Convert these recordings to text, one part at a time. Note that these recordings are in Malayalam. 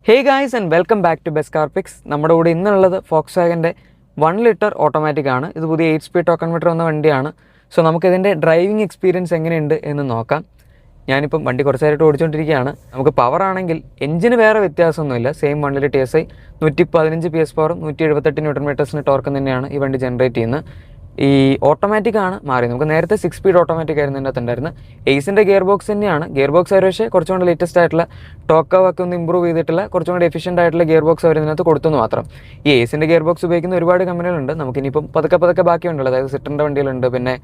Hey guys and welcome back to Best Car Picks. നമ്മുടെ കൂടെ ഇന്നുള്ളത് ഫോക്സ്വാഗൻ്റെ 1 ലിറ്റർ ഓട്ടോമാറ്റിക് ആണ്. ഇത് പുതിയ 8 സ്പീഡ് ടോക്കൺ മീറ്റർ വന്ന വണ്ടിയാണ്. സോ നമുക്കിതിൻ്റെ ഡ്രൈവിംഗ് എക്സ്പീരിയൻസ് എങ്ങനെയുണ്ട് എന്ന് നോക്കാം. ഞാനിപ്പം വണ്ടി കുറച്ചായിട്ട് ഓടിച്ചുകൊണ്ടിരിക്കുകയാണ്. നമുക്ക് പവർ ആണെങ്കിൽ എഞ്ചിന് വേറെ വ്യത്യാസമൊന്നുമില്ല. സെയിം 1 ലിറ്റർ TSI 115 PS പവറും 178 ന്യൂട്ടൺ മീറ്റേഴ്സിന് ടോർക്കും തന്നെയാണ് ഈ വണ്ടി ജനറേറ്റ് ചെയ്യുന്നത്. ഈ ഓട്ടോമാറ്റിക് ആണ് മാറി. നമുക്ക് നേരത്തെ 6 സ്പീഡ് ഓട്ടോമാറ്റിക് ആയിരുന്നു ഇതിൻ്റെ അകത്തുണ്ടായിരുന്നു. എയ്സിൻ്റെ ഗിയർ ബോക്സ് തന്നെയാണ്. ഗിയർ ബോക്സ് അവർ പക്ഷേ കുറച്ചും കൂടി ലേറ്റസ്റ്റ് ആയിട്ടുള്ള ടോക്കൊക്കെ ഒന്ന് ഇമ്പ്രൂവ് ചെയ്തിട്ടുള്ള കുറച്ചും കൂടി എഫിഷ്യൻ്റ് ആയിട്ടുള്ള ഗിയർ ബോക്സ് അവർ ഇതിനകത്ത് കൊടുത്തെന്ന് മാത്രം. ഈ എയ്സിൻ്റെ ഗിയർ ബോക്സ് ഉപയോഗിക്കുന്ന ഒരുപാട് കമ്പനികളുണ്ട്. നമുക്കിനിയിപ്പം പതുക്കെ ബാക്കിയുണ്ടല്ലോ. അതായത് സിറ്ററിൻ്റെ വണ്ടികളുണ്ട്, പിന്നെ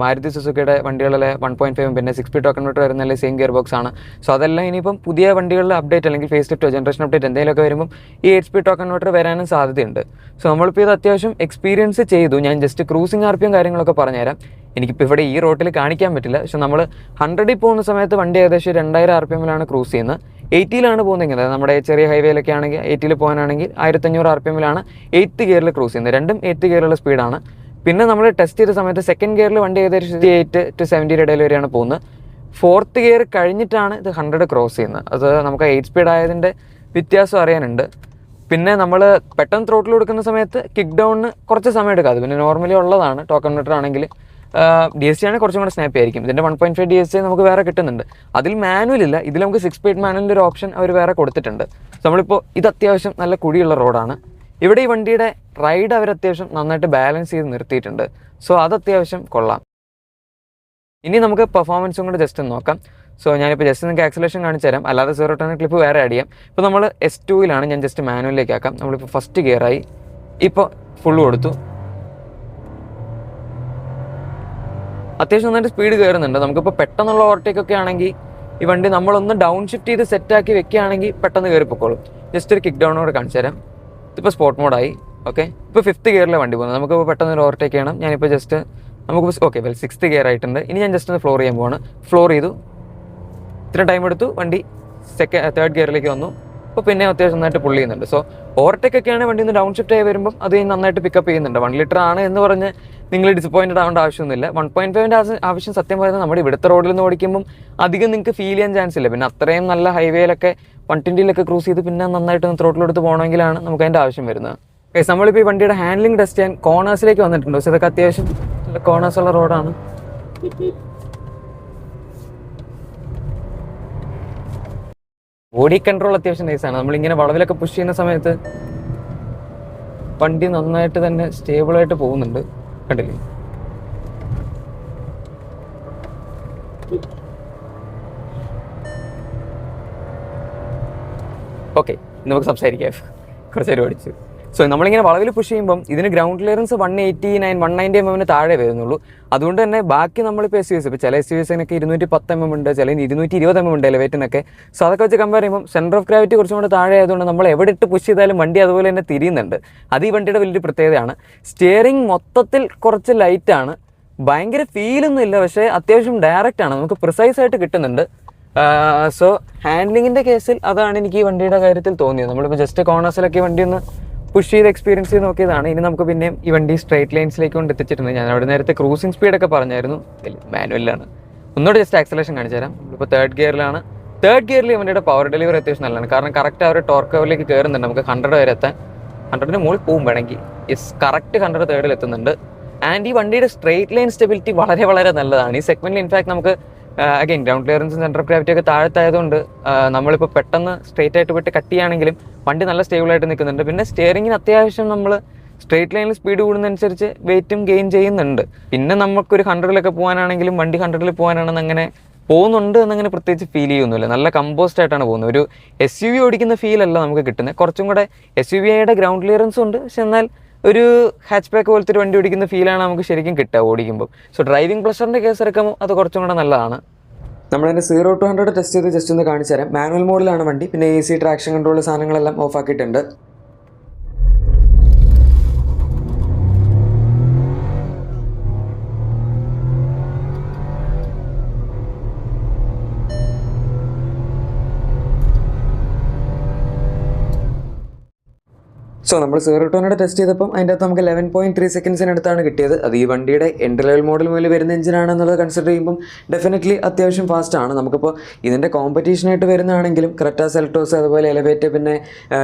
മാരുതി സുസുക്കിയുടെ വണ്ടികളിലെ 1.5 പിന്നെ 6 സ്പീഡ് ടോക്കൺ മീറ്റർ വരുന്ന സെയിം ഗിയർ ബോക്സ് ആണ്. സോ അതെല്ലാം ഇനിയിപ്പം പുതിയ വണ്ടികളിലെ അപ്ഡേറ്റ് അല്ലെങ്കിൽ ഫേസ് ലിഫ്റ്റോ ജനറേഷൻ അപ്ഡേറ്റ് എന്തെങ്കിലുമൊക്കെ വരുമ്പം ഈ 8 സ്പീഡ് ടോക്കൺ മീറ്റർ വരാനും സാധ്യതയുണ്ട്. സോ നമ്മളിപ്പോൾ ഇത് അത്യാവശ്യം എക്സ്പീരിയൻസ് ചെയ്തു. ഞാൻ ജസ്റ്റ് ക്രൂസിംഗ് RPM കാര്യങ്ങളൊക്കെ പറഞ്ഞുതരാം. എനിക്കിപ്പോൾ ഇവിടെ ഈ റോട്ടിൽ കാണിക്കാൻ പറ്റില്ല. പക്ഷെ നമ്മൾ 100ൽ പോകുന്ന സമയത്ത് വണ്ടി ഏകദേശം 2000 RPM ക്രൂസ് ചെയ്യുന്നത്. 80ലാണ് പോകുന്നതെങ്കിൽ, അതായത് നമ്മുടെ ചെറിയ ഹൈവേയിലൊക്കെ ആണെങ്കിൽ 80ൽ പോകാനാണെങ്കിൽ 1500 RPM 8th ഗിയറിൽ ക്രൂസ് ചെയ്യുന്നത്. രണ്ടും 8th ഗിയറിലുള്ള സ്പീഡാണ്. പിന്നെ നമ്മൾ ടെസ്റ്റ് ചെയ്ത സമയത്ത് 2nd ഗിയറിൽ വണ്ടി ഏകദേശം 8 to 70 ഇടയിൽ വരെയാണ് പോകുന്നത്. 4th ഗിയർ കഴിഞ്ഞിട്ടാണ് ഇത് 100 ക്രോസ് ചെയ്യുന്നത്. അത് നമുക്ക് 8 സ്പീഡ് ആയതിൻ്റെ വ്യത്യാസം അറിയാനുണ്ട്. പിന്നെ നമ്മൾ പെട്ടെന്ന് ത്രോട്ടിൽ കൊടുക്കുന്ന സമയത്ത് കിക്ക് ഡൗണിന് കുറച്ച് സമയം എടുക്കാതെ, പിന്നെ നോർമലി ഉള്ളതാണ്. ടോക്കൺ മീറ്റർ ആണെങ്കിൽ DSG ആണെങ്കിൽ കുറച്ചും കൂടെ സ്നാപ്പി ആയിരിക്കും. ഇതിൻ്റെ 1.5 DSG നമുക്ക് വേറെ കിട്ടുന്നുണ്ട്. അതിൽ മാനുവൽ ഇല്ല. ഇതിൽ നമുക്ക് 6 സ്പീഡ് മാനുവലിൻ്റെ ഒരു ഓപ്ഷൻ അവർ വേറെ കൊടുത്തിട്ടുണ്ട്. നമ്മളിപ്പോൾ ഇത് അത്യാവശ്യം നല്ല കുഴിയുള്ള റോഡാണ്. ഇവിടെ ഈ വണ്ടിയുടെ റൈഡ് അവർ അത്യാവശ്യം നന്നായിട്ട് ബാലൻസ് ചെയ്ത് നിർത്തിയിട്ടുണ്ട്. സോ അത് അത്യാവശ്യം കൊള്ളാം. ഇനി നമുക്ക് പെർഫോമൻസും കൂടെ ജസ്റ്റ് ഒന്ന് നോക്കാം. സോ ഞാനിപ്പോൾ ജസ്റ്റ് നിങ്ങൾക്ക് ആക്സലേഷൻ കാണിച്ചു തരാം. അല്ലാതെ 0-10 ക്ലിപ്പ് വേറെ ആഡ് ചെയ്യാം. ഇപ്പോൾ നമ്മൾ S2ലാണ്. ഞാൻ ജസ്റ്റ് മാനുവലിലേക്ക് ആക്കാം. നമ്മളിപ്പോൾ ഫസ്റ്റ് ഗിയറായി. ഇപ്പോൾ ഫുള്ള് കൊടുത്തു. അത്യാവശ്യം നന്നായിട്ട് സ്പീഡ് കയറുന്നുണ്ട്. നമുക്കിപ്പോൾ പെട്ടെന്നുള്ള ഓവർടേക്കൊക്കെ ആണെങ്കിൽ ഈ വണ്ടി നമ്മളൊന്ന് ഡൗൺ ഷിഫ്റ്റ് ചെയ്ത് സെറ്റാക്കി വെക്കുകയാണെങ്കിൽ പെട്ടെന്ന് കയറിപ്പോക്കോളും. ജസ്റ്റ് ഒരു കിക്ക് ഡൗണോട് കാണിച്ചു തരാം. ഇതിപ്പോൾ സ്പോർട്ട് മോഡായി. ഓക്കെ, ഇപ്പോൾ 5th ഗിയറിലെ വണ്ടി പോകുന്നത്. നമുക്കിപ്പോൾ പെട്ടെന്ന് ഒരു ഓവർടേക്ക് ചെയ്യണം. ഞാനിപ്പോൾ ജസ്റ്റ് നമുക്ക് ഓക്കെ 6th ഗിയർ ആയിട്ടുണ്ട്. ഇനി ഞാൻ ജസ്റ്റ് ഒന്ന് ഫ്ലോർ ചെയ്യാൻ പോവാണ്. ഫ്ലോർ ചെയ്തു. ഇത്ര ടൈം എടുത്തു. വണ്ടി 3rd ഗിയറിലേക്ക് വന്നു. അപ്പോൾ പിന്നെ അത്യാവശ്യം നന്നായിട്ട് പുള്ളി ചെയ്യുന്നുണ്ട്. സോ ഓവർടേക്കൊക്കെയാണ് വണ്ടി ഒന്ന് ഡൗൺ ഷിഫ്റ്റ് ആയി വരുമ്പം അത് നന്നായിട്ട് പിക്കപ്പ് ചെയ്യുന്നുണ്ട്. 1 ലിറ്റർ ആണ് എന്ന് പറഞ്ഞ് നിങ്ങൾ ഡിസപ്പോയിൻറ്റഡ് ആവേണ്ട ആവശ്യമൊന്നുമില്ല. 1.5ൻ്റെ ആവശ്യം സത്യം പറയുന്നത് നമ്മുടെ ഇവിടുത്തെ റോഡിൽ നിന്ന് ഓടിക്കുമ്പം അധികം നിങ്ങൾക്ക് ഫീൽ ചെയ്യാൻ ചാൻസ് ഇല്ല. പിന്നെ അത്രയും നല്ല ഹൈവേയിലൊക്കെ 120-ലൊക്കെ ക്രൂസ് ചെയ്ത് പിന്നെ നന്നായിട്ട് ത്രോട്ടിലെടുത്ത് പോകണമെങ്കിലാണ് നമുക്ക് അതിൻ്റെ ആവശ്യം വരുന്നത്. നമ്മളിപ്പോൾ ഈ വണ്ടിയുടെ ഹാൻഡ്ലിംഗ് ടെസ്റ്റ് ചെയ്യാൻ കോർണേഴ്സിലേക്ക് വന്നിട്ടുണ്ട്. പക്ഷേ ഇതൊക്കെ അത്യാവശ്യം നല്ല കോർണേഴ്സുള്ള റോഡാണ്. ബോഡി കൺട്രോൾ അത്യാവശ്യം നൈസാണ്. നമ്മളിങ്ങനെ വളവിലൊക്കെ പുഷ് ചെയ്യുന്ന സമയത്ത് വണ്ടി നന്നായിട്ട് തന്നെ സ്റ്റേബിളായിട്ട് പോകുന്നുണ്ട്. കണ്ടില്ലേ? ഓക്കെ, നമുക്ക് സംസാരിക്കാം. കുറച്ച് നേരം ഓടിച്ചു. സോ നമ്മളിങ്ങനെ വളവിൽ പുഷ് ചെയ്യുമ്പം ഇതിന് ഗ്രൗണ്ട് ക്ലിയറൻസ് 190 mm താഴെ വരുന്നുള്ളൂ. അതുകൊണ്ട് തന്നെ ബാക്കി നമ്മളിപ്പോൾ SUVs, ഇപ്പോൾ ചില SUVസിനൊക്കെ 210 mm ഉണ്ട്, ചില 220 mm ഉണ്ട് എലവേറ്റിനൊക്കെ. സോ അതൊക്കെ വെച്ച് കമ്പയർ ചെയ്യുമ്പോൾ സെൻറ്റർ ഓഫ് ഗ്രാവിറ്റി കുറച്ചും കൂടെ താഴെ ആയതുകൊണ്ട് നമ്മൾ എവിടെ ഇട്ട് പുഷ് ചെയ്താലും വണ്ടി അതുപോലെ തന്നെ തിരിയുന്നുണ്ട്. അത് ഈ വണ്ടിയുടെ വലിയൊരു പ്രത്യേകതയാണ്. സ്റ്റിയറിംഗ് മൊത്തത്തിൽ കുറച്ച് ലൈറ്റാണ്. ഭയങ്കര ഫീലൊന്നും ഇല്ല, പക്ഷേ അത്യാവശ്യം ഡയറക്റ്റ് ആണ്. നമുക്ക് പ്രിസൈസ് ആയിട്ട് കിട്ടുന്നുണ്ട്. സോ ഹാൻഡ്ലിങ്ങിൻ്റെ കേസിൽ അതാണ് എനിക്ക് ഈ വണ്ടിയുടെ കാര്യത്തിൽ തോന്നിയത്. നമ്മളിപ്പോൾ ജസ്റ്റ് കോർണേഴ്സിലൊക്കെ വണ്ടി ഒന്ന് പുഷ് ചെയ്ത് എക്സ്പീരിയൻസ് ചെയ്ത് നോക്കിയതാണ്. ഇനി നമുക്ക് പിന്നെയും ഈ വണ്ടി സ്ട്രേറ്റ് ലൈൻസിലേക്ക് കൊണ്ട് എത്തിച്ചിട്ടുണ്ട്. ഞാൻ അവിടെ നേരത്തെ ക്രൂസിംഗ് സ്പീഡൊക്കെ പറഞ്ഞായിരുന്നു. മാനുവലിലാണ്. ഒന്നുകൂടെ ജസ്റ്റ് ആക്സലേഷൻ കാണിച്ചു തരാം. നമ്മളിപ്പോൾ 3rd ഗിയറിലാണ്. 3rd ഗിയറിൽ വണ്ടിയുടെ പവർ ഡെലിവറി അത്യാവശ്യം നല്ലതാണ്. കാരണം കറക്റ്റ് അവർ ടോർക്ക് ലെവലിലേക്ക് കയറുന്നുണ്ട്. നമുക്ക് 100 വരെ എത്താൻ 100ന് മുകളിൽ പോകും വേണമെങ്കിൽ. കറക്റ്റ് 100 3rd എത്തുന്നുണ്ട്. ആൻഡ് ഈ വണ്ടിയുടെ സ്ട്രേറ്റ് ലൈൻ സ്റ്റെബിലിറ്റി വളരെ വളരെ നല്ലതാണ്. ഈ സെഗ്മെന്റിൽ ഇൻഫാക്ട് നമുക്ക് അഗൈൻ ഗ്രൗണ്ട് ക്ലിയറൻസും സെൻറ്റർ ഓഫ് ഗ്രാവിറ്റി ഒക്കെ താഴത്തായതുകൊണ്ട് നമ്മളിപ്പോൾ പെട്ടെന്ന് സ്ട്രേറ്റ് ആയിട്ട് പോയിട്ട് കട്ട് ചെയ്യുകയാണെങ്കിലും വണ്ടി നല്ല സ്റ്റേബിളായിട്ട് നിൽക്കുന്നുണ്ട്. പിന്നെ സ്റ്റിയറിങ്ങിന് അത്യാവശ്യം നമ്മൾ സ്ട്രേറ്റ് ലൈനിൽ സ്പീഡ് കൂടുന്നതനുസരിച്ച് വെയിറ്റും ഗെയിൻ ചെയ്യുന്നുണ്ട്. പിന്നെ നമുക്കൊരു 100-ലൊക്കെ പോകാനാണെങ്കിലും വണ്ടി 100-ൽ പോകാനാണെന്ന് അങ്ങനെ പോകുന്നുണ്ട് എന്നങ്ങനെ പ്രത്യേകിച്ച് ഫീൽ ചെയ്യുന്നില്ല. നല്ല കമ്പോസ്റ്റ് ആയിട്ടാണ് പോകുന്നത്. ഒരു SUV ഓടിക്കുന്ന ഫീലല്ല നമുക്ക് കിട്ടുന്നത്. കുറച്ചും കൂടെ SUVയുടെ ഗ്രൗണ്ട് ക്ലിയറൻസും ഉണ്ട്, പക്ഷെ എന്നാൽ ഒരു ഹാച്ച് ബാക്ക് പോലത്തെ ഒരു വണ്ടി ഓടിക്കുന്ന ഫീലാണ് നമുക്ക് ശരിക്കും കിട്ടുക ഓടിക്കുമ്പോൾ. സോ ഡ്രൈവിംഗ് പ്ലഷറിൻ്റെ കേസ് എടുക്കുമ്പോൾ അത് കുറച്ചും കൂടെ നല്ലതാണ്. നമ്മളതിൻ്റെ 0 to 100 ടെസ്റ്റ് ചെയ്ത് ജസ്റ്റ് ഒന്ന് കാണിച്ചു തരാം. മാനുവൽ മോഡിലാണ് വണ്ടി. പിന്നെ AC ട്രാക്ഷൻ കൺട്രോൾ സാധനങ്ങളെല്ലാം ഓഫ് ആക്കിയിട്ടുണ്ട്. സോ നമ്മൾ സീറോ ടു 100 ടെസ്റ്റ് ചെയ്തപ്പം അതിൻ്റെ അകത്ത് നമുക്ക് 11.3 സെക്കൻഡ്സിനടുത്താണ് കിട്ടിയത്. അത് ഈ വണ്ടിയുടെ എൻട്രി ലെവൽ മോഡൽ മുതൽ വരുന്ന എഞ്ചിനാണെന്നുള്ളത് കൺസിഡർ ചെയ്യുമ്പം ഡെഫിനറ്റ്ലി അത്യാവശ്യം ഫാസ്റ്റാണ്. നമുക്കിപ്പോൾ ഇതിൻ്റെ കോമ്പറ്റീഷനായിട്ട് വരുന്നതാണെങ്കിലും ക്രെറ്റ സെൽറ്റോസ്, അതുപോലെ എലവേറ്റ്, പിന്നെ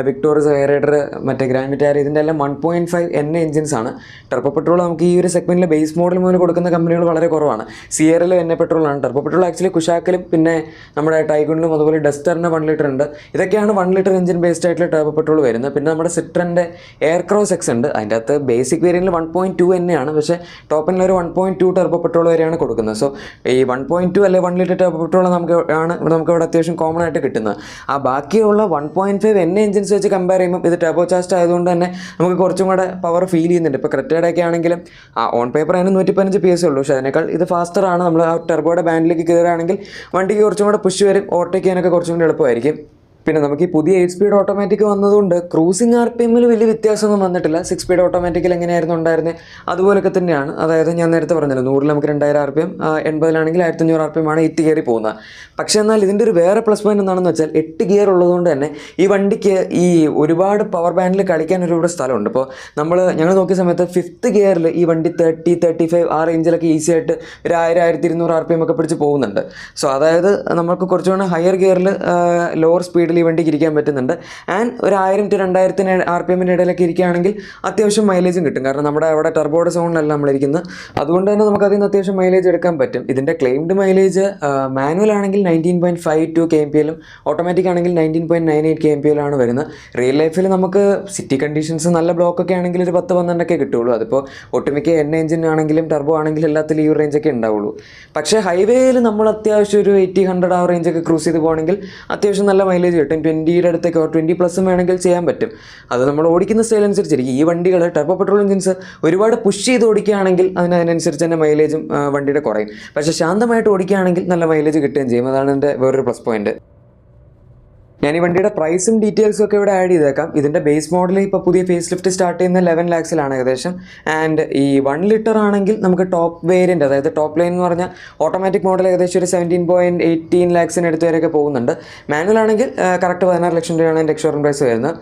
വിക്ടോറിയസ്, ഹൈറൈഡർ, മറ്റേ ഗ്രാൻഡ് വിറ്റാര, ഇതിൻ്റെ എല്ലാം 1.5 NA എഞ്ചിൻസാണ്. ടർബോ പെട്രോൾ നമുക്ക് ഈ ഒരു സെഗ്മെൻറ്റിൽ ബേസ് മോഡൽ മുതൽ കൊടുക്കുന്ന കമ്പനികൾ വളരെ കുറവാണ്. സിയറിലും NA പെട്രോളാണ്. ടർബോ പെട്രോൾ ആക്ച്വലി കുഷാക്കിലും പിന്നെ നമ്മുടെ ടൈഗണിലും അതുപോലെ ഡസ്റ്ററിന് 1 ലിറ്റർ ഉണ്ട്. ഇതൊക്കെയാണ് 1 ലിറ്റർ എഞ്ചിൻ ബേസ്ഡ് ആയിട്ടുള്ള ടർബോ പെട്രോൾ വരുന്നത്. പിന്നെ നമ്മുടെ സിട്രൻ്റെ എയർക്രോസ് എക്സ് ഉണ്ട്. അതിൻ്റെ അകത്ത് ബേസിക് വേരിയൻറ്റിൽ 1.2 NA ആണ്, പക്ഷേ ടോപ്പിൽ ഒരു 1.2 ടർബോ പെട്രോൾ വരെയാണ് കൊടുക്കുന്നത്. സോ ഈ 1.2 അല്ലെങ്കിൽ 1 ലിറ്റർ ടർബോ പെട്രോൾ നമുക്കിവിടെ അത്യാവശ്യം കോമൺ ആയിട്ട് കിട്ടുന്നത്. ആ ബാക്കിയുള്ള 1.5 NA എഞ്ചിൻസ് വെച്ച് കമ്പയർ ചെയ്യുമ്പോൾ ഇത് ടർബോ ചാർജ്ഡ് ആയതുകൊണ്ട് തന്നെ നമുക്ക് കുറച്ചും കൂടെ പവർ ഫീൽ ചെയ്യുന്നുണ്ട്. ഇപ്പോൾ ക്രെറ്റയുടെ ഒക്കെ ആണെങ്കിലും ഓൺ പേപ്പർ അതിന് 115 PS ഉള്ളൂ, പക്ഷേ അതിനേക്കാൾ ഇത് ഫാസ്റ്ററാണ്. നമ്മൾ ആ ടർബോയുടെ ബാൻഡിലേക്ക് കയറുകയാണെങ്കിൽ വണ്ടിക്ക് കുറച്ചും കൂടെ പുഷ് വരും, ഓവർടേക്ക് ചെയ്യാനൊക്കെ കുറച്ചും കൂടി എളുപ്പമായിരിക്കും. പിന്നെ നമുക്ക് ഈ പുതിയ 8 സ്പീഡ് ഓട്ടോമാറ്റിക് വന്നതുകൊണ്ട് ക്രൂസിംഗ് RPM വലിയ വ്യത്യാസമൊന്നും വന്നിട്ടില്ല. 6 സ്പീഡ് ഓട്ടോമാറ്റിക്കിൽ എങ്ങനെയായിരുന്നു ഉണ്ടായിരുന്നത് അതുപോലൊക്കെ തന്നെയാണ്. അതായത് ഞാൻ നേരത്തെ പറഞ്ഞല്ലോ, 100 നമുക്ക് 2000 RPM, 80 1500 RPM ആണ് 8 ഗിയറിൽ പോകുന്നത്. പക്ഷേ എന്നാൽ ഇതിൻ്റെ ഒരു വേറെ പ്ലസ് പോയിന്റ് എന്താണെന്ന് വെച്ചാൽ 8 ഗിയർ ഉള്ളതുകൊണ്ട് തന്നെ ഈ വണ്ടിക്ക് ഈ ഒരുപാട് പവർ ബാൻഡിൽ കളിക്കാൻ ഒരുപാട് സ്ഥലമുണ്ട്. ഇപ്പോൾ ഞങ്ങൾ നോക്കിയ സമയത്ത് 5th ഗിയറിൽ ഈ വണ്ടി 30, 35 ആ റേഞ്ചിലൊക്കെ ഈസി ആയിട്ട് ഒരു 1000-1200 RPM ഒക്കെ പിടിച്ച് പോകുന്നുണ്ട്. സോ അതായത് നമുക്ക് കുറച്ചുകൂടെ ഹയർ ഗിയറിൽ ലോവർ സ്പീഡിൽ ഈ വണ്ടിക്ക് ഇരിക്കാൻ പറ്റുന്നുണ്ട്. ആൻഡ് ഒരു 1000 to 2000 RPM ഇടയിലൊക്കെ ഇരിക്കുകയാണെങ്കിൽ അത്യാവശ്യം മൈലേജും കിട്ടും. കാരണം നമ്മുടെ അവിടെ ടർബോയുടെ സോണിലല്ല നമ്മളിരിക്കുന്നത്, അതുകൊണ്ട് തന്നെ നമുക്ക് അതിൽ നിന്ന് അത്യാവശ്യം മൈലേജ് എടുക്കാൻ പറ്റും. ഇതിൻ്റെ ക്ലെയിംഡ് മൈലേജ് മാനുവൽ ആണെങ്കിൽ 19.52 kmpl, ഓട്ടോമാറ്റിക് ആണെങ്കിൽ 19.98 kmpl ആണ് വരുന്നത്. റിയൽ ലൈഫിൽ നമുക്ക് സിറ്റി കണ്ടീഷൻസ് നല്ല ബ്ലോക്കൊക്കെ ആണെങ്കിൽ ഒരു 10-12 കിട്ടുള്ളൂ. അതിപ്പോൾ ഒട്ടുമിക്ക NA എഞ്ചിൻ ആണെങ്കിലും ടർബോ ആണെങ്കിലും എല്ലാത്തിലും ഈ റേഞ്ചൊക്കെ ഉണ്ടാവുള്ളൂ. പക്ഷേ ഹൈവേയിൽ നമ്മൾ അത്യാവശ്യം ഒരു 80-100 ആ റേഞ്ചൊക്കെ ക്രൂസ് ചെയ്ത് പോകണമെങ്കിൽ അത്യാവശ്യം നല്ല മൈലേജ് കിട്ടും. 20യുടെ അടുത്തേക്ക് 20+ വേണമെങ്കിൽ ചെയ്യാൻ പറ്റും. അത് നമ്മൾ ഓടിക്കുന്ന സ്റ്റൈൽ അനുസരിച്ചിരിക്കും. ഈ വണ്ടികൾ ടർബോ പെട്രോൾ എഞ്ചിൻസ് ഒരുപാട് പുഷ് ചെയ്ത് ഓടിക്കുകയാണെങ്കിൽ അതിനനുസരിച്ച് തന്നെ മൈലേജും വണ്ടിയുടെ കുറയും. പക്ഷേ ശാന്തമായിട്ട് ഓടിക്കുകയാണെങ്കിൽ നല്ല മൈലേജ് കിട്ടുകയും ചെയ്യും. അതാണ് എൻ്റെ വേറൊരു പ്ലസ് പോയിന്റ്. ഞാൻ ഈ വണ്ടിയുടെ പ്രൈസും ഡീറ്റെയിൽസും ഒക്കെ ഇവിടെ ആഡ് ചെയ്തേക്കാം. ഇതിൻ്റെ ബേസ് മോഡൽ ഇപ്പോൾ പുതിയ ഫേസ് ലിഫ്റ്റ് സ്റ്റാർട്ട് ചെയ്യുന്ന 11 lakhsലാണ് ഏകദേശം. ആൻഡ് ഈ 1 ലിറ്റർ ആണെങ്കിൽ നമുക്ക് ടോപ്പ് വേരിയൻറ്റ്, അതായത് ടോപ്പ് ലൈൻ എന്ന് പറഞ്ഞാൽ ഓട്ടോമാറ്റിക് മോഡൽ ഏകദേശം ഒരു 17.18 lakhsന് അടുത്ത് വരെയൊക്കെ പോകുന്നുണ്ട്. മാനുവൽ ആണെങ്കിൽ കറക്റ്റ് 16 ലക്ഷം രൂപയാണ് എൻ്റെ എക്സ്ഷോറൂം പ്രൈസ് വരുന്നത്.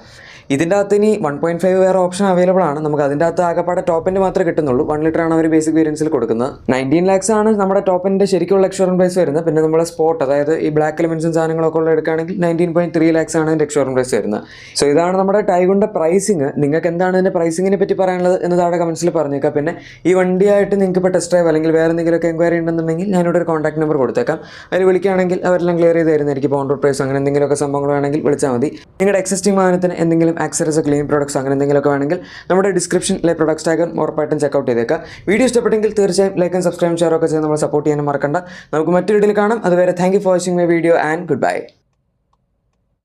ഇതിൻ്റെ അകത്ത് ഇനി 1.5 വേറെ ഓപ്ഷൻ അവൈലബിൾ ആണ്. നമുക്ക് അതിൻ്റെ അകത്ത് ആകെപ്പാടെ ടോപ്പിൻ്റെ മാത്രമേ കിട്ടുന്നുള്ളൂ. 1 ലിറ്റർ ആണ് അവർ ബേസിക് വേരിയൻസിൽ കൊടുക്കുന്നത്. 19 lakhs ആണ് നമ്മുടെ ടോപ്പിൻ്റെ ശരിക്കുള്ള എക്സ്ഷോറൂം പ്രൈസ് വരുന്നത്. പിന്നെ നമ്മൾ സ്പോട്ട്, അതായത് ഈ ബ്ലാക്ക് എലിമെൻസും സാധനങ്ങളൊക്കെ ഉള്ള എടുക്കുകയാണെങ്കിൽ 19.3 lakhs ആണ് എൻ്റെ എക്സ്ഷോറൂം പ്രൈസ് വരുന്നത്. സോ ഇതാണ് നമ്മുടെ ടൈഗണിൻ്റെ പ്രൈസിങ്. നിങ്ങൾക്ക് എന്താണ് ഇതിൻ്റെ പ്രൈസിങ്ങിനെ പറ്റി പറയാനുള്ളത് എന്ന് താഴെ കമൻസിൽ പറഞ്ഞേക്കാം. പിന്നെ ഈ വണ്ടിയായിട്ട് നിങ്ങൾക്ക് ഇപ്പോൾ ടെസ്റ്റ് ഡ്രൈവ് അല്ലെങ്കിൽ വേറെ എന്തെങ്കിലുമൊക്കെ എൻക്വയറി ഉണ്ടെന്നുണ്ടെങ്കിൽ ഞാനിവിടെ ഒരു കോൺടാക്ട് നമ്പർ കൊടുത്തേക്കാം. അതിൽ വിളിക്കുകയാണെങ്കിൽ അവരെല്ലാം ക്ലിയർ ചെയ്ത് തരുന്നതായിരിക്കും. ഓൺ റോഡ് പ്രൈസ് അങ്ങനെ എന്തെങ്കിലുമൊക്കെ സംഭവങ്ങൾ വേണമെങ്കിൽ വിളിച്ചാൽ മതി. നിങ്ങളുടെ എക്സിസ്റ്റിംഗ് വാഹനത്തിന് എന്തെങ്കിലും ആക്സറീസ്, ക്ലീൻ പ്രോഡക്ട്സ് അങ്ങനെ എന്തെങ്കിലുമൊക്കെ വേണമെങ്കിൽ നമ്മുടെ ഡിസ്ക്രിപ്ഷനിലെ പ്രൊഡക്ട്സ് ടാഗ് ഉറപ്പായിട്ടും ചെക്കൗട്ട് ചെയ്തേക്കാം. വീഡിയോ ഇഷ്ടപ്പെട്ടെങ്കിൽ തീർച്ചയായും ലൈക്ക് ആൻഡ് സബ്സ്ക്രൈബ് ഷെയർ ഒക്കെ ചെയ്ത് നമ്മൾ സപ്പോർട്ട് ചെയ്യാനും മറക്കണ്ട. നമുക്ക് മറ്റൊരു വീഡിയോയിൽ കാണാം. അതുവരെ thank you for watching my video and good bye.